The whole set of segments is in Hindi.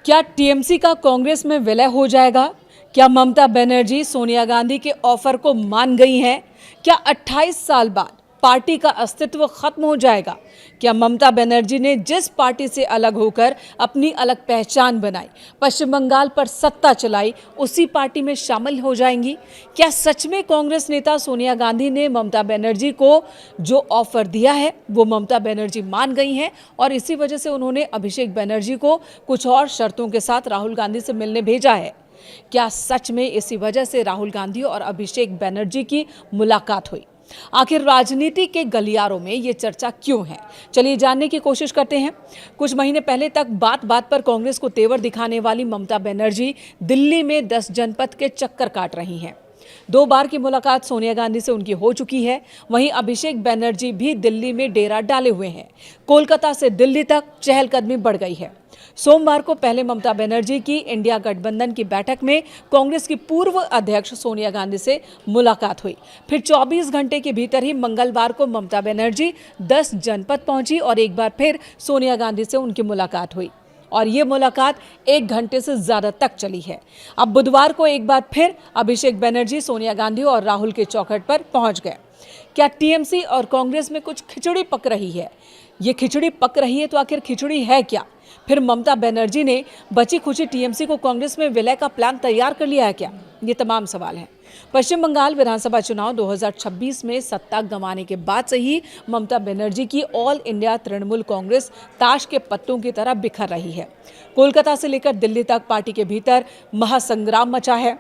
क्या टीएमसी का कांग्रेस में विलय हो जाएगा? क्या ममता बनर्जी सोनिया गांधी के ऑफर को मान गई हैं? क्या 28 साल बाद पार्टी का अस्तित्व खत्म हो जाएगा? क्या ममता बनर्जी ने जिस पार्टी से अलग होकर अपनी अलग पहचान बनाई, पश्चिम बंगाल पर सत्ता चलाई, उसी पार्टी में शामिल हो जाएंगी? क्या सच में कांग्रेस नेता सोनिया गांधी ने ममता बनर्जी को जो ऑफर दिया है वो ममता बनर्जी मान गई हैं और इसी वजह से उन्होंने अभिषेक बनर्जी को कुछ और शर्तों के साथ राहुल गांधी से मिलने भेजा है? क्या सच में इसी वजह से राहुल गांधी और अभिषेक बनर्जी की मुलाकात हुई? आखिर राजनीति के गलियारों में ये चर्चा क्यों है? चलिए जानने की कोशिश करते हैं। कुछ महीने पहले तक बात बात पर कांग्रेस को तेवर दिखाने वाली ममता बनर्जी दिल्ली में 10 जनपद के चक्कर काट रही हैं। 2 बार की मुलाकात सोनिया गांधी से उनकी हो चुकी है। वहीं अभिषेक बनर्जी भी दिल्ली में डेरा डाले हुए हैं। कोलकाता से दिल्ली तक चहलकदमी बढ़ गई है। सोमवार को पहले ममता बनर्जी की इंडिया गठबंधन की बैठक में कांग्रेस की पूर्व अध्यक्ष सोनिया गांधी से मुलाकात हुई। फिर 24 घंटे के भीतर ही मंगलवार को ममता बनर्जी 10 जनपद पहुंची और एक बार फिर सोनिया गांधी से उनकी मुलाकात हुई और ये मुलाकात 1 घंटे से ज्यादा तक चली है। अब बुधवार को एक बार फिर अभिषेक बनर्जी सोनिया गांधी और राहुल के चौखट पर पहुंच गए। क्या टीएमसी और कांग्रेस में कुछ खिचड़ी पक रही है? ये खिचड़ी पक रही है तो आखिर खिचड़ी है क्या? फिर ममता बनर्जी ने बची खुची टीएमसी को कांग्रेस में विलय का प्लान तैयार कर लिया है क्या? ये तमाम सवाल हैं। पश्चिम बंगाल विधानसभा चुनाव 2026 में सत्ता गंवाने के बाद से ही ममता बनर्जी की ऑल इंडिया तृणमूल कांग्रेस ताश के पत्तों की तरह बिखर रही है। कोलकाता से लेकर दिल्ली तक पार्टी के भीतर महासंग्राम मचा है।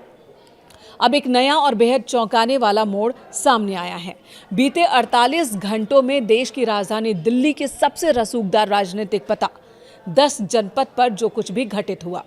अब एक नया और बेहद चौंकाने वाला मोड़ सामने आया है। बीते 48 घंटों में देश की राजधानी दिल्ली के सबसे रसूखदार राजनीतिक पता 10 जनपद पर जो कुछ भी घटित हुआ।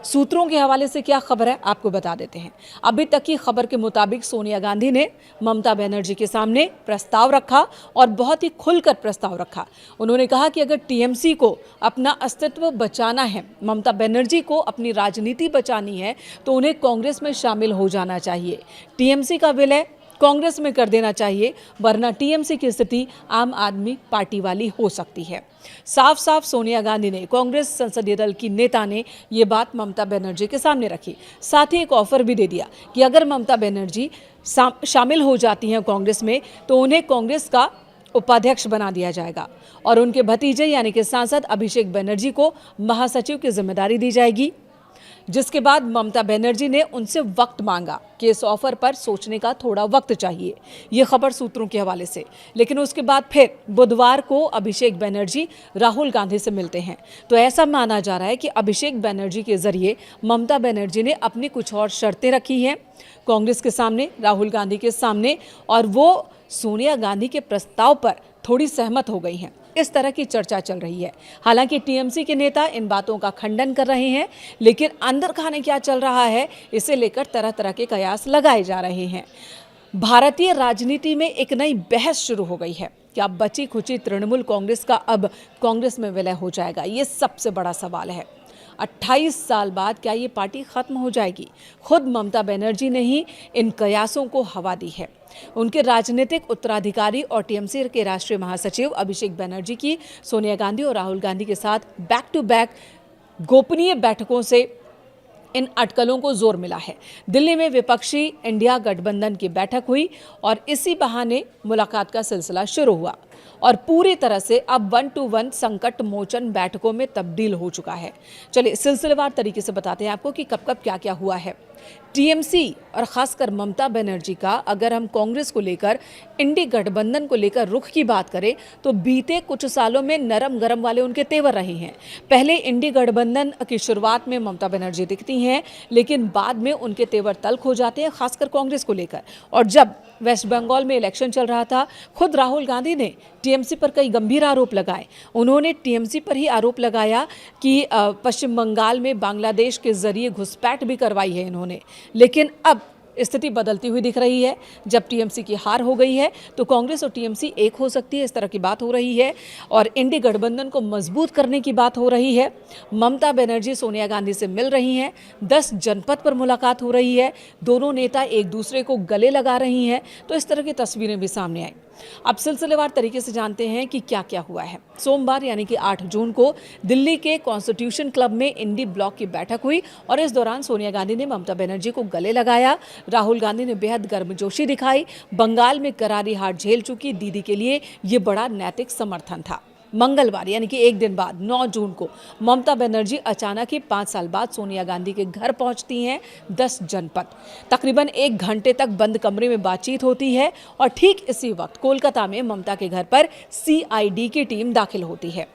सूत्रों के हवाले से क्या खबर है आपको बता देते हैं। अभी तक की खबर के मुताबिक सोनिया गांधी ने ममता बनर्जी के सामने प्रस्ताव रखा और बहुत ही खुलकर प्रस्ताव रखा। उन्होंने कहा कि अगर टीएमसी को अपना अस्तित्व बचाना है, ममता बनर्जी को अपनी राजनीति बचानी है, तो उन्हें कांग्रेस में शामिल हो जाना चाहिए। टीएमसी का विलय कांग्रेस में कर देना चाहिए, वरना टीएमसी की स्थिति आम आदमी पार्टी वाली हो सकती है। साफ साफ सोनिया गांधी ने, कांग्रेस संसदीय दल की नेता ने ये बात ममता बनर्जी के सामने रखी। साथ ही एक ऑफर भी दे दिया कि अगर ममता बनर्जी शामिल हो जाती हैं कांग्रेस में तो उन्हें कांग्रेस का उपाध्यक्ष बना दिया जाएगा और उनके भतीजे यानी कि सांसद अभिषेक बनर्जी को महासचिव की जिम्मेदारी दी जाएगी। जिसके बाद ममता बनर्जी ने उनसे वक्त मांगा कि इस ऑफर पर सोचने का थोड़ा वक्त चाहिए, ये खबर सूत्रों के हवाले से। लेकिन उसके बाद फिर बुधवार को अभिषेक बनर्जी राहुल गांधी से मिलते हैं। तो ऐसा माना जा रहा है कि अभिषेक बनर्जी के जरिए ममता बनर्जी ने अपनी कुछ और शर्तें रखी हैं कांग्रेस के सामने, राहुल गांधी के सामने, और वो सोनिया गांधी के प्रस्ताव पर थोड़ी सहमत हो गई हैं। इस तरह की चर्चा चल रही है। हालांकि टीएमसी के नेता इन बातों का खंडन कर रहे हैं, लेकिन अंदर खाने क्या चल रहा है इसे लेकर तरह तरह के कयास लगाए जा रहे हैं। भारतीय राजनीति में एक नई बहस शुरू हो गई है। क्या बची खुची तृणमूल कांग्रेस का अब कांग्रेस में विलय हो जाएगा? ये सबसे बड़ा सवाल है। 28 साल बाद क्या ये पार्टी खत्म हो जाएगी? खुद ममता बनर्जी ने ही इन कयासों को हवा दी है। उनके राजनीतिक उत्तराधिकारी और टीएमसी के राष्ट्रीय महासचिव अभिषेक बनर्जी की सोनिया गांधी और राहुल गांधी के साथ बैक टू बैक गोपनीय बैठकों से इन अटकलों को जोर मिला है। दिल्ली में विपक्षी इंडिया गठबंधन की बैठक हुई और इसी बहाने मुलाकात का सिलसिला शुरू हुआ और पूरी तरह से अब 1-to-1 संकट मोचन बैठकों में तब्दील हो चुका है। चलिए सिलसिलेवार तरीके से बताते हैं आपको कि कब कब क्या क्या हुआ है। टीएमसी और खासकर ममता बनर्जी का, अगर हम कांग्रेस को लेकर, इंडी गठबंधन को लेकर रुख की बात करें तो बीते कुछ सालों में नरम गरम वाले उनके तेवर रहे हैं। पहले इंडी गठबंधन की शुरुआत में ममता बनर्जी दिखती हैं, लेकिन बाद में उनके तेवर तल्ख हो जाते हैं, खासकर कांग्रेस को लेकर। और जब वेस्ट बंगाल में इलेक्शन चल रहा था, खुद राहुल गांधी ने टीएमसी पर कई गंभीर आरोप लगाए। उन्होंने टीएमसी पर ही आरोप लगाया कि पश्चिम बंगाल में बांग्लादेश के जरिए घुसपैठ भी करवाई है इन्होंने। लेकिन अब स्थिति बदलती हुई दिख रही है। जब टीएमसी की हार हो गई है तो कांग्रेस और टीएमसी एक हो सकती है, इस तरह की बात हो रही है और इंडी गठबंधन को मजबूत करने की बात हो रही है। ममता बनर्जी सोनिया गांधी से मिल रही हैं, 10 जनपद पर मुलाकात हो रही है, दोनों नेता एक दूसरे को गले लगा रही हैं। तो इस तरह की तस्वीरें भी सामने आई। अब सिलसिलेवार तरीके से जानते हैं कि क्या क्या हुआ है। सोमवार यानी कि 8 जून को दिल्ली के कॉन्स्टिट्यूशन क्लब में इंडी ब्लॉक की बैठक हुई और इस दौरान सोनिया गांधी ने ममता बनर्जी को गले लगाया। राहुल गांधी ने बेहद गर्मजोशी दिखाई। बंगाल में करारी हार झेल चुकी दीदी के लिए ये बड़ा नैतिक समर्थन था। मंगलवार यानी कि एक दिन बाद 9 जून को ममता बनर्जी अचानक ही 5 साल बाद सोनिया गांधी के घर पहुंचती हैं 10 जनपद। तकरीबन 1 घंटे तक बंद कमरे में बातचीत होती है और ठीक इसी वक्त कोलकाता में ममता के घर पर CID की टीम दाखिल होती है।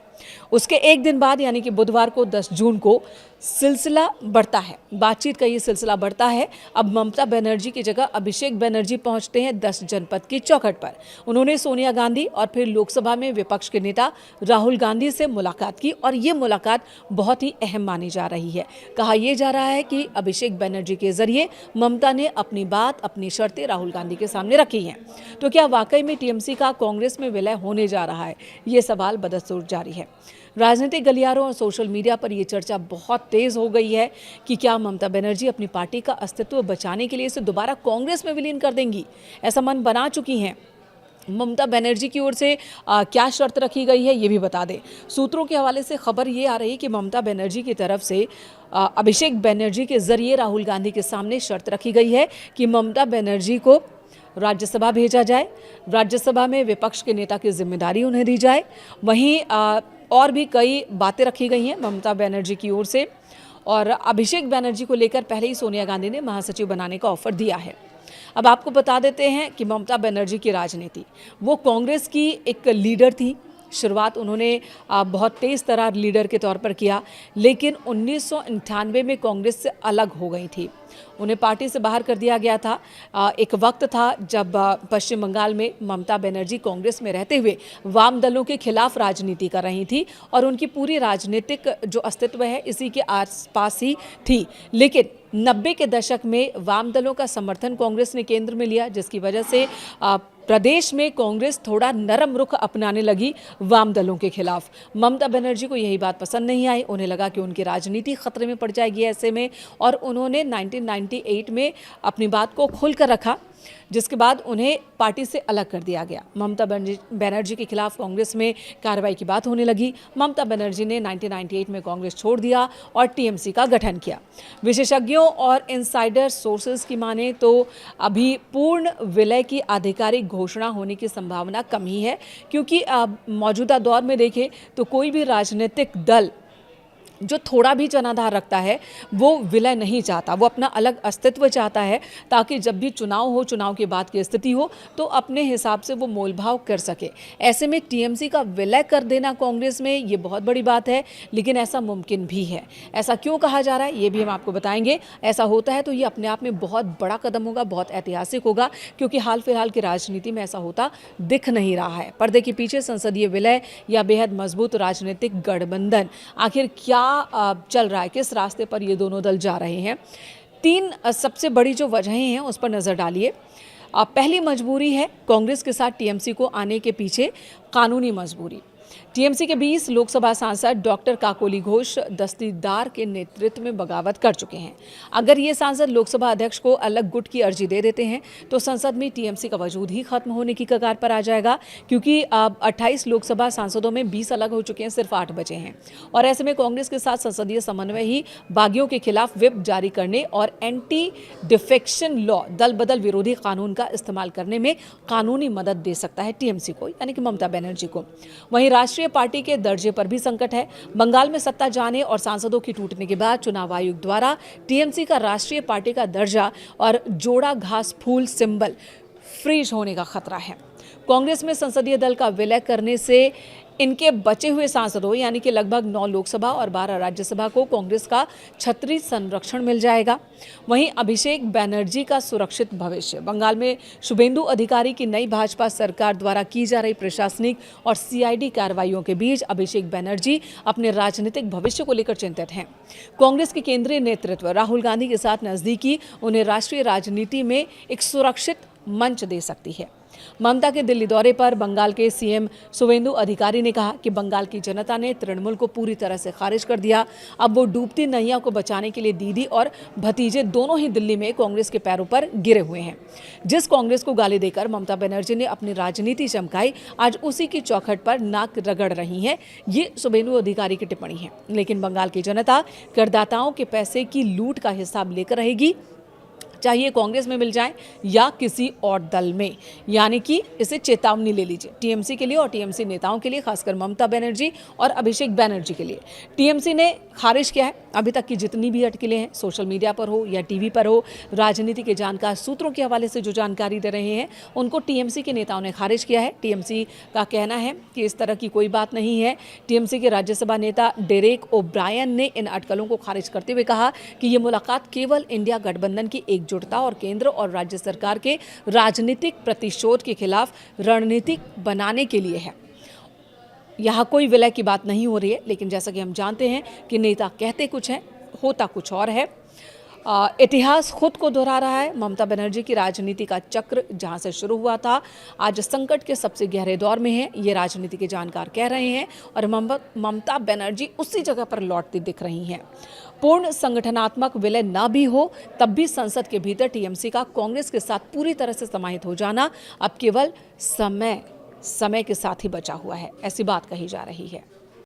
उसके एक दिन बाद यानी कि बुधवार को 10 जून को सिलसिला बढ़ता है, बातचीत का ये सिलसिला बढ़ता है। अब ममता बनर्जी की जगह अभिषेक बनर्जी पहुंचते हैं 10 जनपद की चौखट पर। उन्होंने सोनिया गांधी और फिर लोकसभा में विपक्ष के नेता राहुल गांधी से मुलाकात की और ये मुलाकात बहुत ही अहम मानी जा रही है। कहा यह जा रहा है कि अभिषेक बनर्जी के जरिए ममता ने अपनी बात, अपनी शर्तें राहुल गांधी के सामने रखी हैं। तो क्या वाकई में TMC का कांग्रेस में विलय होने जा रहा है? ये सवाल बदस्तूर जारी है। राजनीतिक गलियारों और सोशल मीडिया पर यह चर्चा बहुत तेज हो गई है कि क्या ममता बनर्जी अपनी पार्टी का अस्तित्व बचाने के लिए इसे दोबारा कांग्रेस में विलीन कर देंगी। ऐसा मन बना चुकी हैं। ममता बनर्जी की ओर से क्या शर्त रखी गई है ये भी बता दें। सूत्रों के हवाले से खबर ये आ रही है कि ममता बनर्जी की तरफ से अभिषेक बनर्जी के जरिए राहुल गांधी के सामने शर्त रखी गई है कि ममता बनर्जी को राज्यसभा भेजा जाए, राज्यसभा में विपक्ष के नेता की जिम्मेदारी उन्हें दी जाए। वहीं और भी कई बातें रखी गई हैं ममता बनर्जी की ओर से। और अभिषेक बनर्जी को लेकर पहले ही सोनिया गांधी ने महासचिव बनाने का ऑफर दिया है। अब आपको बता देते हैं कि ममता बनर्जी की राजनीति, वो कांग्रेस की एक लीडर थी। शुरुआत उन्होंने बहुत तेज़ तर्रार लीडर के तौर पर किया, लेकिन 1998 में कांग्रेस से अलग हो गई थी। उन्हें पार्टी से बाहर कर दिया गया था। एक वक्त था जब पश्चिम बंगाल में ममता बनर्जी कांग्रेस में रहते हुए वाम दलों के खिलाफ राजनीति कर रही थी और उनकी पूरी राजनीतिक जो अस्तित्व है इसी के आसपास ही थी। लेकिन 90 के दशक में वाम दलों का समर्थन कांग्रेस ने केंद्र में लिया, जिसकी वजह से प्रदेश में कांग्रेस थोड़ा नरम रुख अपनाने लगी वाम दलों के खिलाफ। ममता बनर्जी को यही बात पसंद नहीं आई। उन्हें लगा कि उनकी राजनीति खतरे में पड़ जाएगी ऐसे में, और उन्होंने 1998 में अपनी बात को खुलकर रखा, जिसके बाद उन्हें पार्टी से अलग कर दिया गया। ममता बनर्जी के खिलाफ कांग्रेस में कार्रवाई की बात होने लगी। ममता बनर्जी ने 1998 में कांग्रेस छोड़ दिया और TMC का गठन किया। विशेषज्ञों और इनसाइडर सोर्सेज की माने तो अभी पूर्ण विलय की आधिकारिक घोषणा होने की संभावना कम ही है, क्योंकि मौजूदा दौर में देखें तो कोई भी राजनीतिक दल जो थोड़ा भी जनाधार रखता है वो विलय नहीं चाहता, वो अपना अलग अस्तित्व चाहता है, ताकि जब भी चुनाव हो, चुनाव के बाद की स्थिति हो, तो अपने हिसाब से वो मोलभाव कर सके। ऐसे में TMC का विलय कर देना कांग्रेस में ये बहुत बड़ी बात है, लेकिन ऐसा मुमकिन भी है। ऐसा क्यों कहा जा रहा है ये भी हम आपको बताएंगे। ऐसा होता है तो ये अपने आप में बहुत बड़ा कदम होगा, बहुत ऐतिहासिक होगा, क्योंकि हाल फिलहाल की राजनीति में ऐसा होता दिख नहीं रहा है। पर्दे के पीछे संसदीय विलय या बेहद मजबूत राजनीतिक गठबंधन, आखिर क्या चल रहा है, किस रास्ते पर ये दोनों दल जा रहे हैं। 3 सबसे बड़ी जो वजहें हैं उस पर नज़र डालिए। पहली मजबूरी है कांग्रेस के साथ TMC को आने के पीछे कानूनी मजबूरी। TMC के 20 लोकसभा सांसद डॉक्टर काकोली घोष दस्तीदार के नेतृत्व में बगावत कर चुके हैं। अगर ये सांसद लोकसभा अध्यक्ष को अलग गुट की अर्जी दे देते हैं तो संसद में TMC का वजूद ही खत्म होने की कगार पर आ जाएगा, क्योंकि अब 28 लोकसभा सांसदों में 20 अलग हो चुके हैं, सिर्फ 8 बचे हैं। और ऐसे में कांग्रेस के साथ संसदीय समन्वय ही बागियों के खिलाफ व्हिप जारी करने और एंटी डिफेक्शन लॉ, दल बदल विरोधी कानून का इस्तेमाल करने में कानूनी मदद दे सकता है TMC को, यानी कि ममता बनर्जी को। वहीं राष्ट्रीय पार्टी के दर्जे पर भी संकट है। बंगाल में सत्ता जाने और सांसदों की टूटने के बाद चुनाव आयोग द्वारा TMC का राष्ट्रीय पार्टी का दर्जा और जोड़ा घास फूल सिंबल फ्रीज होने का खतरा है। कांग्रेस में संसदीय दल का विलय करने से इनके बचे हुए सांसदों यानी कि लगभग 9 लोकसभा और 12 राज्यसभा को कांग्रेस का छत्री संरक्षण मिल जाएगा। वहीं अभिषेक बनर्जी का सुरक्षित भविष्य, बंगाल में शुभेंदु अधिकारी की नई भाजपा सरकार द्वारा की जा रही प्रशासनिक और CID कार्रवाइयों के बीच अभिषेक बनर्जी अपने राजनीतिक भविष्य को लेकर चिंतित हैं। कांग्रेस के केंद्रीय नेतृत्व राहुल गांधी के साथ नजदीकी उन्हें राष्ट्रीय राजनीति में एक सुरक्षित मंच दे सकती है। ममता के दिल्ली दौरे पर बंगाल के सीएम शुवेंदु अधिकारी ने कहा कि बंगाल की जनता ने तृणमूल को पूरी तरह से खारिज कर दिया। अब वो डूबती नैया को बचाने के लिए दीदी और भतीजे दोनों ही दिल्ली में कांग्रेस के पैरों पर गिरे हुए हैं। जिस कांग्रेस को गाली देकर ममता बनर्जी ने अपनी राजनीति चमकाई, आज उसी की चौखट पर नाक रगड़ रही है। ये शुवेंदु अधिकारी की टिप्पणी है। लेकिन बंगाल की जनता करदाताओं के पैसे की लूट का हिसाब लेकर रहेगी, चाहिए कांग्रेस में मिल जाए या किसी और दल में। यानी कि इसे चेतावनी ले लीजिए टीएमसी के लिए और टीएमसी नेताओं के लिए, खासकर ममता बनर्जी और अभिषेक बैनर्जी के लिए। टीएमसी ने खारिज किया है अभी तक की जितनी भी अटकलें हैं, सोशल मीडिया पर हो या टीवी पर हो, राजनीति के जानकार सूत्रों के हवाले से जो जानकारी दे रहे हैं उनको टीएमसी के नेताओं ने खारिज किया है। टीएमसी का कहना है कि इस तरह की कोई बात नहीं है। टीएमसी के राज्यसभा नेता डेरेक ओब्रायन ने इन अटकलों को खारिज करते हुए कहा कि ये मुलाकात केवल इंडिया गठबंधन की एकजुटता और केंद्र और राज्य सरकार के राजनीतिक प्रतिशोध के खिलाफ रणनीतिक बनाने के लिए है। यहाँ कोई विलय की बात नहीं हो रही है, लेकिन जैसा कि हम जानते हैं कि नेता कहते कुछ हैं, होता कुछ और है। इतिहास खुद को दोहरा रहा है। ममता बनर्जी की राजनीति का चक्र जहां से शुरू हुआ था, आज संकट के सबसे गहरे दौर में है, ये राजनीति के जानकार कह रहे हैं। और ममता बनर्जी उसी जगह पर लौटती दिख रही हैं। पूर्ण संगठनात्मक विलय न भी हो तब भी संसद के भीतर टीएमसी का कांग्रेस के साथ पूरी तरह से समाहित हो जाना अब केवल समय के साथ ही बचा हुआ है, ऐसी बात कही जा रही है।